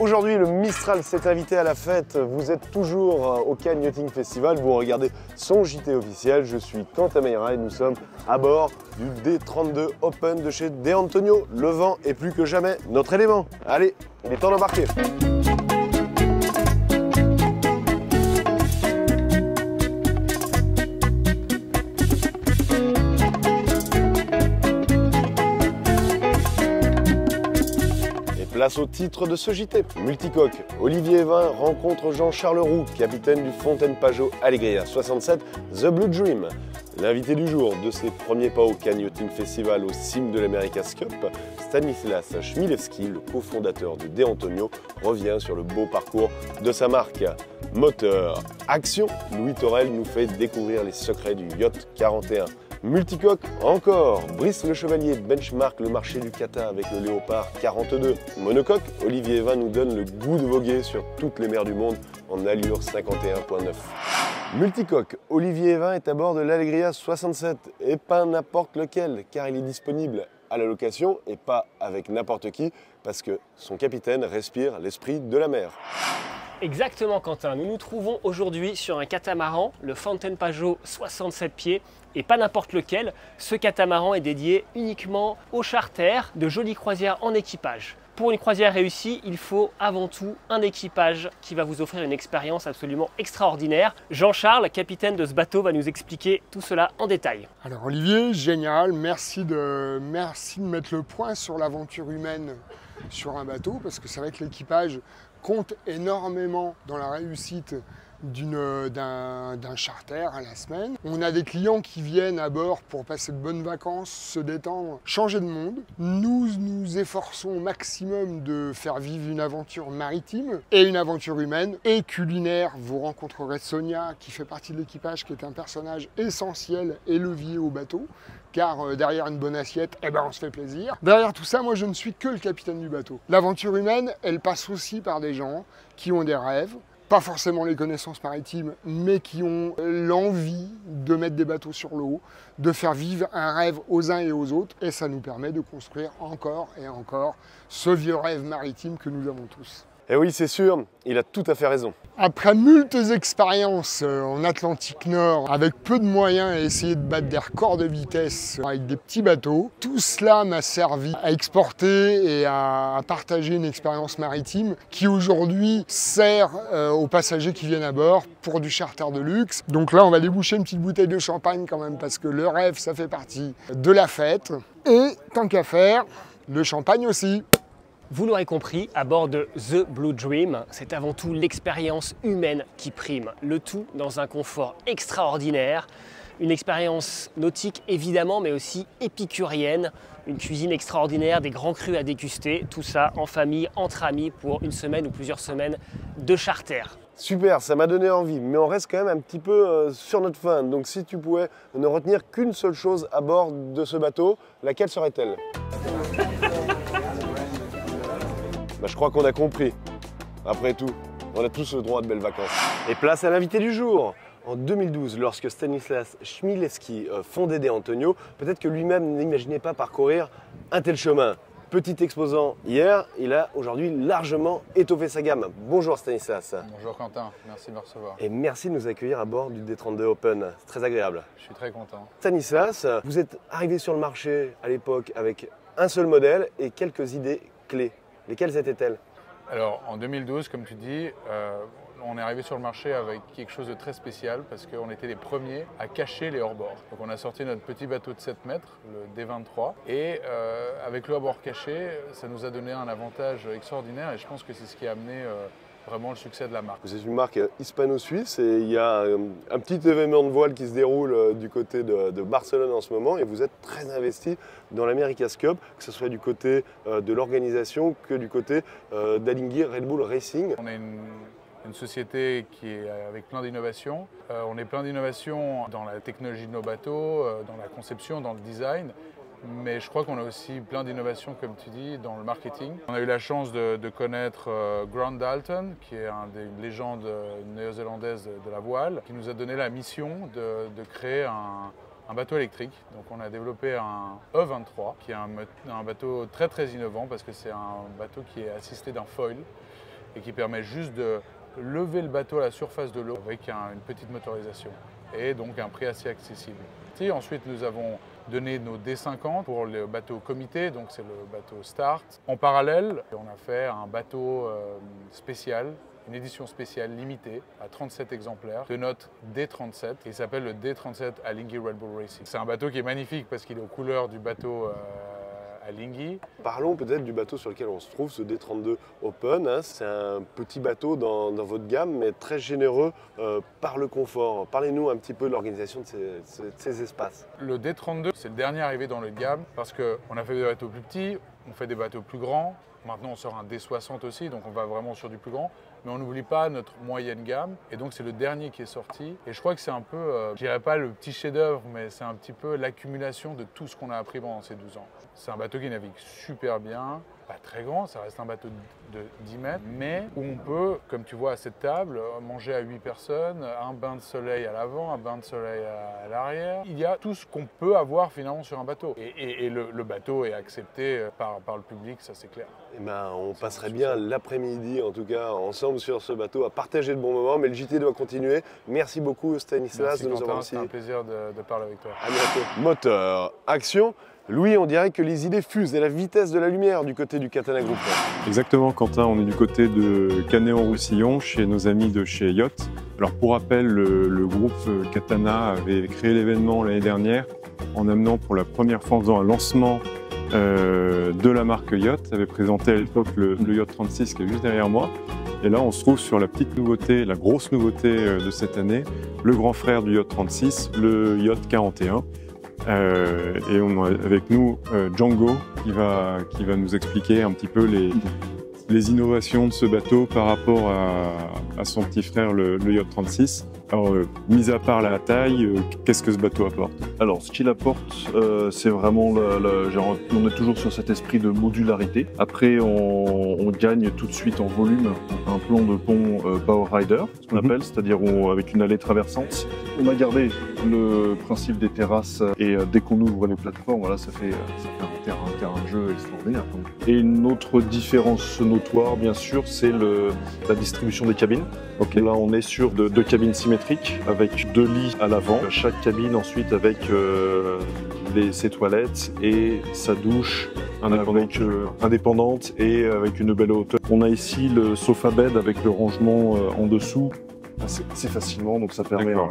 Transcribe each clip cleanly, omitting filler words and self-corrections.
Aujourd'hui, le Mistral s'est invité à la fête. Vous êtes toujours au Cannes Yachting Festival. Vous regardez son JT officiel. Je suis Quentin Meira et nous sommes à bord du D32 Open de chez De Antonio. Le vent est plus que jamais notre élément. Allez, il est temps d'embarquer. Place au titre de ce JT. Multicoque, Olivier Evin rencontre Jean-Charles Roux, capitaine du Fontaine Pajot Alegria 67, The Blue Dream. L'invité du jour de ses premiers pas au Cannes Yachting Festival au cime de l'America's Cup, Stanislas Chmielewski, le cofondateur de De Antonio, revient sur le beau parcours de sa marque. Moteur, action, Louis Torel nous fait découvrir les secrets du Yacht 41. Multicoque encore, Brice Le Chevalier benchmark le marché du kata avec le Léopard 42. Monocoque, Olivier Evin nous donne le goût de voguer sur toutes les mers du monde en allure 51.9. Multicoque, Olivier Evin est à bord de l'Alegria 67 et pas n'importe lequel car il est disponible à la location et pas avec n'importe qui parce que son capitaine respire l'esprit de la mer. Exactement Quentin, nous nous trouvons aujourd'hui sur un catamaran, le Fontaine Pajot 67 pieds, et pas n'importe lequel. Ce catamaran est dédié uniquement aux charters, de jolies croisières en équipage. Pour une croisière réussie, il faut avant tout un équipage qui va vous offrir une expérience absolument extraordinaire. Jean-Charles, capitaine de ce bateau, va nous expliquer tout cela en détail. Alors Olivier, génial, merci de mettre le point sur l'aventure humaine sur un bateau, parce que c'est vrai que l'équipage compte énormément dans la réussite d'un charter à la semaine. On a des clients qui viennent à bord pour passer de bonnes vacances, se détendre, changer de monde. Nous nous efforçons au maximum de faire vivre une aventure maritime et une aventure humaine et culinaire. Vous rencontrerez Sonia qui fait partie de l'équipage, qui est un personnage essentiel et levier au bateau. Car derrière une bonne assiette, on se fait plaisir. Derrière tout ça, moi je ne suis que le capitaine du bateau. L'aventure humaine, elle passe aussi par des gens qui ont des rêves, pas forcément les connaissances maritimes, mais qui ont l'envie de mettre des bateaux sur l'eau, de faire vivre un rêve aux uns et aux autres. Et ça nous permet de construire encore et encore ce vieux rêve maritime que nous avons tous. Et oui, c'est sûr, il a tout à fait raison. Après moultes expériences en Atlantique Nord, avec peu de moyens et essayer de battre des records de vitesse avec des petits bateaux, tout cela m'a servi à exporter et à partager une expérience maritime qui aujourd'hui sert aux passagers qui viennent à bord pour du charter de luxe. Donc là, on va déboucher une petite bouteille de champagne quand même parce que le rêve, ça fait partie de la fête. Et tant qu'à faire, le champagne aussi. Vous l'aurez compris, à bord de The Blue Dream, c'est avant tout l'expérience humaine qui prime. Le tout dans un confort extraordinaire, une expérience nautique évidemment, mais aussi épicurienne, une cuisine extraordinaire, des grands crus à déguster, tout ça en famille, entre amis, pour une semaine ou plusieurs semaines de charter. Super, ça m'a donné envie, mais on reste quand même un petit peu sur notre faim. Donc si tu pouvais ne retenir qu'une seule chose à bord de ce bateau, laquelle serait-elle ? Je crois qu'on a compris. Après tout, on a tous le droit de belles vacances. Et place à l'invité du jour. En 2012, lorsque Stanislas Chmielewski fondait De Antonio, peut-être que lui-même n'imaginait pas parcourir un tel chemin. Petit exposant hier, il a aujourd'hui largement étoffé sa gamme. Bonjour Stanislas. Bonjour Quentin, merci de me recevoir. Et merci de nous accueillir à bord du D32 Open. C'est très agréable. Je suis très content. Stanislas, vous êtes arrivé sur le marché à l'époque avec un seul modèle et quelques idées clés. Lesquelles étaient-elles ? Alors en 2012, comme tu dis, on est arrivé sur le marché avec quelque chose de très spécial parce qu'on était les premiers à cacher les hors-bords. Donc on a sorti notre petit bateau de 7 mètres, le D23, et avec le hors-bord caché, ça nous a donné un avantage extraordinaire et je pense que c'est ce qui a amené vraiment le succès de la marque. Vous êtes une marque hispano-suisse et il y a un petit événement de voile qui se déroule du côté de Barcelone en ce moment et vous êtes très investi dans l'America's Cup, que ce soit du côté de l'organisation que du côté d'Alinghi Red Bull Racing. On est une société qui est avec plein d'innovations. On est plein d'innovations dans la technologie de nos bateaux, dans la conception, dans le design. Mais je crois qu'on a aussi plein d'innovations, comme tu dis, dans le marketing. On a eu la chance de connaître Grant Dalton, qui est une légende néo-zélandaise de la voile, qui nous a donné la mission de créer un bateau électrique. Donc on a développé un E23, qui est un bateau très très innovant, parce que c'est un bateau qui est assisté d'un foil. et qui permet juste de lever le bateau à la surface de l'eau avec une petite motorisation et donc un prix assez accessible. Et ensuite, nous avons donné nos D50 pour le bateau comité, donc c'est le bateau Start. En parallèle, on a fait un bateau spécial, une édition spéciale limitée à 37 exemplaires de notre D37. Il s'appelle le D37 Alinghi Red Bull Racing. C'est un bateau qui est magnifique parce qu'il est aux couleurs du bateau Alinghi. Parlons peut-être du bateau sur lequel on se trouve, ce D32 Open. Hein. C'est un petit bateau dans votre gamme, mais très généreux par le confort. Parlez-nous un petit peu de l'organisation de ces espaces. Le D32, c'est le dernier arrivé dans notre gamme parce qu'on a fait des bateaux plus petits, on fait des bateaux plus grands. Maintenant, on sort un D60 aussi, donc on va vraiment sur du plus grand. Mais on n'oublie pas notre moyenne gamme. Et donc, c'est le dernier qui est sorti. Et je crois que c'est un peu, je dirais pas le petit chef-d'œuvre, mais c'est un petit peu l'accumulation de tout ce qu'on a appris pendant ces 12 ans. C'est un bateau qui navigue super bien, pas très grand, ça reste un bateau de 10 mètres, mais où on peut, comme tu vois à cette table, manger à 8 personnes, un bain de soleil à l'avant, un bain de soleil à l'arrière. Il y a tout ce qu'on peut avoir finalement sur un bateau. Et le bateau est accepté par le public, ça c'est clair. Eh ben, on passerait bien l'après-midi, en tout cas, ensemble sur ce bateau, à partager le bon moment, mais le JT doit continuer. Merci beaucoup Stanislas de nous avoir reçus. C'est un plaisir de parler avec toi. À bientôt. Moteur, action. Louis, on dirait que les idées fusent à la vitesse de la lumière du côté du Katana Group. Exactement, Quentin, on est du côté de Canet-en-Roussillon, chez nos amis de chez Yacht. Alors pour rappel, le groupe Katana avait créé l'événement l'année dernière en amenant pour la première fois, en faisant un lancement de la marque Yacht, avait présenté à l'époque le Yacht 36 qui est juste derrière moi. Et là, on se trouve sur la petite nouveauté, la grosse nouveauté de cette année, le grand frère du Yacht 36, le Yacht 41. Et on a avec nous Django qui va nous expliquer un petit peu les innovations de ce bateau par rapport à son petit frère le Yacht 36. Alors, mis à part la taille, qu'est-ce que ce bateau apporte? Alors, ce qu'il apporte, c'est vraiment, genre, on est toujours sur cet esprit de modularité. Après, on gagne tout de suite en volume un plan de pont Power Rider, ce qu'on appelle, c'est-à-dire avec une allée traversante. On a gardé le principe des terrasses et dès qu'on ouvre les plateformes, voilà, ça fait un terrain de jeu extraordinaire. Et une autre différence notoire, bien sûr, c'est la distribution des cabines. Okay. Là, on est sur deux cabines symétriques avec 2 lits à l'avant. Chaque cabine ensuite avec ses toilettes et sa douche indépendante et avec une belle hauteur. On a ici le sofa bed avec le rangement en dessous. assez facilement, donc ça permet un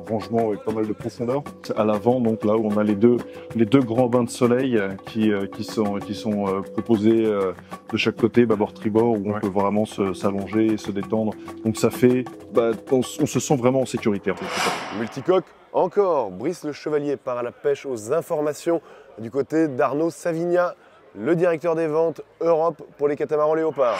rangement avec pas mal de profondeur. À l'avant, donc là où on a les deux grands bains de soleil qui sont proposés de chaque côté, bâbord-tribord, où on peut vraiment s'allonger et se détendre. Donc ça fait, on se sent vraiment en sécurité. En fait. Multicoque encore, Brice Le Chevalier part à la pêche aux informations du côté d'Arnaud Savigna, le directeur des ventes Europe pour les catamarans Léopard.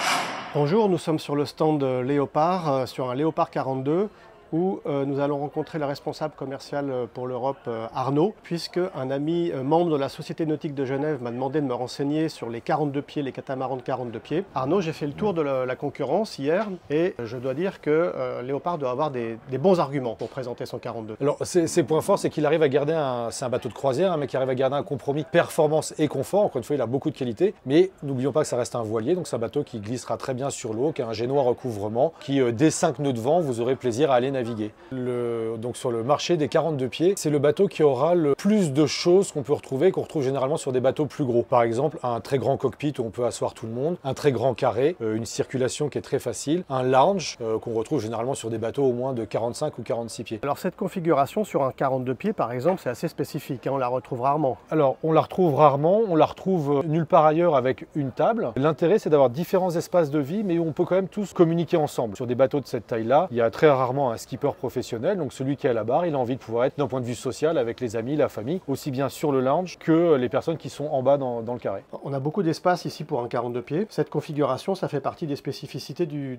Bonjour, nous sommes sur le stand Léopard, sur un Léopard 42, où nous allons rencontrer le responsable commercial pour l'Europe, Arnaud, puisque un ami membre de la Société Nautique de Genève m'a demandé de me renseigner sur les 42 pieds, les catamarans de 42 pieds. Arnaud, j'ai fait le tour de la concurrence hier, et je dois dire que Léopard doit avoir des bons arguments pour présenter son 42. Alors, ses points forts, c'est qu'il arrive à garder c'est un bateau de croisière, mais qui arrive à garder un compromis performance et confort. Encore une fois, il a beaucoup de qualités, mais n'oublions pas que ça reste un voilier, donc c'est un bateau qui glissera très bien sur l'eau, qui a un génois recouvrement, qui, dès 5 nœuds de vent, vous aurez plaisir à aller naviguer. Donc sur le marché des 42 pieds, c'est le bateau qui aura le plus de choses qu'on retrouve généralement sur des bateaux plus gros. Par exemple, un très grand cockpit où on peut asseoir tout le monde, un très grand carré, une circulation qui est très facile, un lounge qu'on retrouve généralement sur des bateaux au moins de 45 ou 46 pieds. Alors cette configuration sur un 42 pieds par exemple, c'est assez spécifique, on la retrouve rarement. Alors on la retrouve rarement, on la retrouve nulle part ailleurs avec une table. L'intérêt c'est d'avoir différents espaces de vie, mais où on peut quand même tous communiquer ensemble. Sur des bateaux de cette taille-là, il y a très rarement un skipper professionnel, donc celui qui est à la barre, il a envie de pouvoir être d'un point de vue social avec les amis, la famille, aussi bien sur le lounge que les personnes qui sont en bas dans le carré. On a beaucoup d'espace ici pour un 42 pieds. Cette configuration, ça fait partie des spécificités du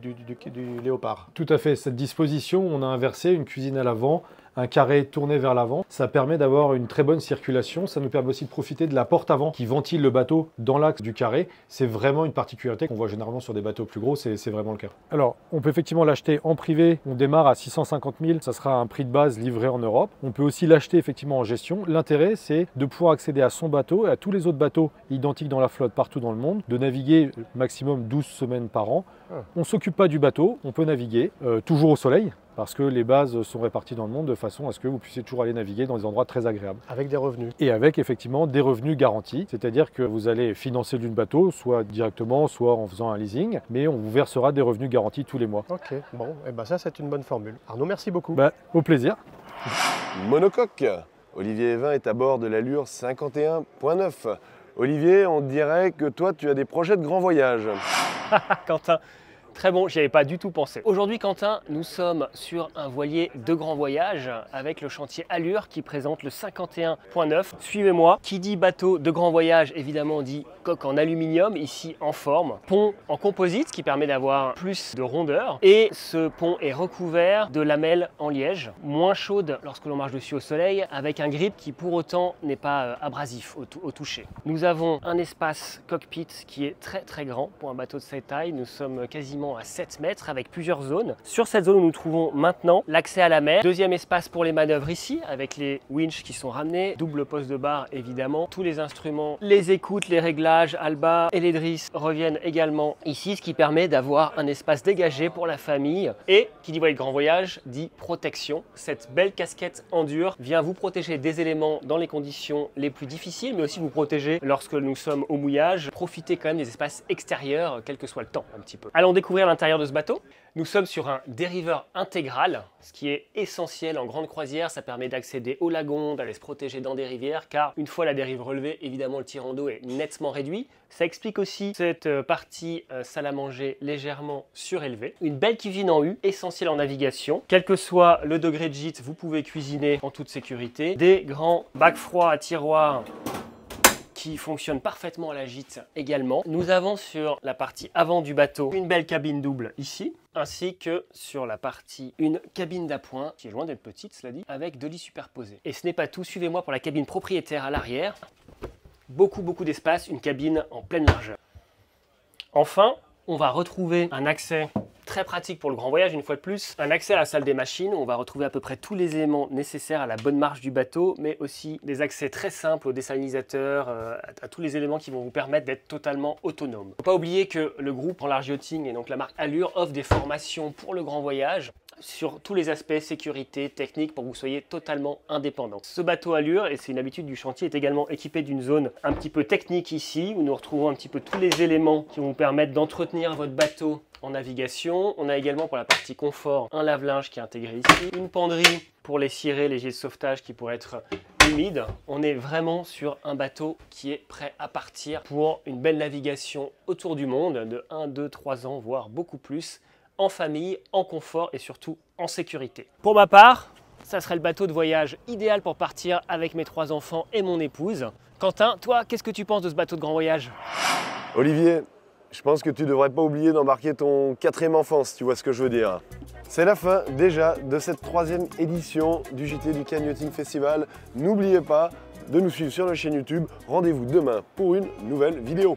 Léopard. Tout à fait. Cette disposition, on a inversé une cuisine à l'avant un carré tourné vers l'avant. Ça permet d'avoir une très bonne circulation. Ça nous permet aussi de profiter de la porte avant qui ventile le bateau dans l'axe du carré. C'est vraiment une particularité qu'on voit généralement sur des bateaux plus gros, c'est vraiment le cas. Alors, on peut effectivement l'acheter en privé. On démarre à 650 000. Ça sera un prix de base livré en Europe. On peut aussi l'acheter effectivement en gestion. L'intérêt, c'est de pouvoir accéder à son bateau et à tous les autres bateaux identiques dans la flotte partout dans le monde, de naviguer maximum 12 semaines par an. On ne s'occupe pas du bateau, on peut naviguer toujours au soleil, parce que les bases sont réparties dans le monde de façon à ce que vous puissiez toujours aller naviguer dans des endroits très agréables. Avec des revenus. Et avec effectivement des revenus garantis, c'est-à-dire que vous allez financer d'une bateau, soit directement, soit en faisant un leasing, mais on vous versera des revenus garantis tous les mois. Ok, bon, et ben ça c'est une bonne formule. Arnaud, merci beaucoup. Au plaisir. Monocoque. Olivier Evin est à bord de l'Allure 51.9. Olivier, on dirait que toi tu as des projets de grand voyage. Quentin, très bon, j'y avais pas du tout pensé. Aujourd'hui, Quentin, nous sommes sur un voilier de grand voyage avec le chantier Allure qui présente le 51.9. Suivez-moi. Qui dit bateau de grand voyage, évidemment, dit coque en aluminium, ici en forme. Pont en composite, ce qui permet d'avoir plus de rondeur. Et ce pont est recouvert de lamelles en liège, moins chaude lorsque l'on marche dessus au soleil, avec un grip qui pour autant n'est pas abrasif au toucher. Nous avons un espace cockpit qui est très grand pour un bateau de cette taille. Nous sommes quasiment à 7 mètres avec plusieurs zones. Sur cette zone où nous trouvons maintenant l'accès à la mer. Deuxième espace pour les manœuvres ici avec les winches qui sont ramenés, double poste de barre évidemment. Tous les instruments, les écoutes, les réglages, Alba et les drisses reviennent également ici, ce qui permet d'avoir un espace dégagé pour la famille. Et qui dit voilier de grand voyage dit protection. Cette belle casquette Endure vient vous protéger des éléments dans les conditions les plus difficiles, mais aussi vous protéger lorsque nous sommes au mouillage. Profitez quand même des espaces extérieurs, quel que soit le temps un petit peu. Allons découvrir l'intérieur de ce bateau. Nous sommes sur un dériveur intégral, ce qui est essentiel en grande croisière. Ça permet d'accéder au lagon, d'aller se protéger dans des rivières, car une fois la dérive relevée, évidemment le tirant d'eau est nettement réduit. Ça explique aussi cette partie salle à manger légèrement surélevée. Une belle cuisine en U, essentielle en navigation. Quel que soit le degré de gîte, vous pouvez cuisiner en toute sécurité. Des grands bacs froids à tiroirs qui fonctionne parfaitement à la gîte également. Nous avons sur la partie avant du bateau une belle cabine double ici, ainsi que sur la partie une cabine d'appoint, qui est loin d'être petite cela dit, avec 2 lits superposés. Et ce n'est pas tout, suivez-moi pour la cabine propriétaire à l'arrière. Beaucoup d'espace, une cabine en pleine largeur. Enfin, on va retrouver un accès très pratique pour le grand voyage, une fois de plus, un accès à la salle des machines où on va retrouver à peu près tous les éléments nécessaires à la bonne marche du bateau, mais aussi des accès très simples au désalinisateur, à tous les éléments qui vont vous permettre d'être totalement autonome. Il ne faut pas oublier que le groupe en large yachting et donc la marque Allure offre des formations pour le grand voyage sur tous les aspects sécurité, technique, pour que vous soyez totalement indépendant. Ce bateau Allure, et c'est une habitude du chantier, est également équipé d'une zone un petit peu technique ici, où nous retrouvons un petit peu tous les éléments qui vont vous permettre d'entretenir votre bateau en navigation. On a également pour la partie confort un lave-linge qui est intégré ici, une penderie pour les cirés, les gilets de sauvetage qui pourraient être humides. On est vraiment sur un bateau qui est prêt à partir pour une belle navigation autour du monde de 1, 2, 3 ans, voire beaucoup plus, en famille, en confort et surtout en sécurité. Pour ma part, ça serait le bateau de voyage idéal pour partir avec mes 3 enfants et mon épouse. Quentin, toi, qu'est-ce que tu penses de ce bateau de grand voyage? Olivier, je pense que tu devrais pas oublier d'embarquer ton 4e enfant, si tu vois ce que je veux dire. C'est la fin déjà de cette 3e édition du JT du Cannes Yachting Festival. N'oubliez pas de nous suivre sur la chaîne YouTube. Rendez-vous demain pour une nouvelle vidéo.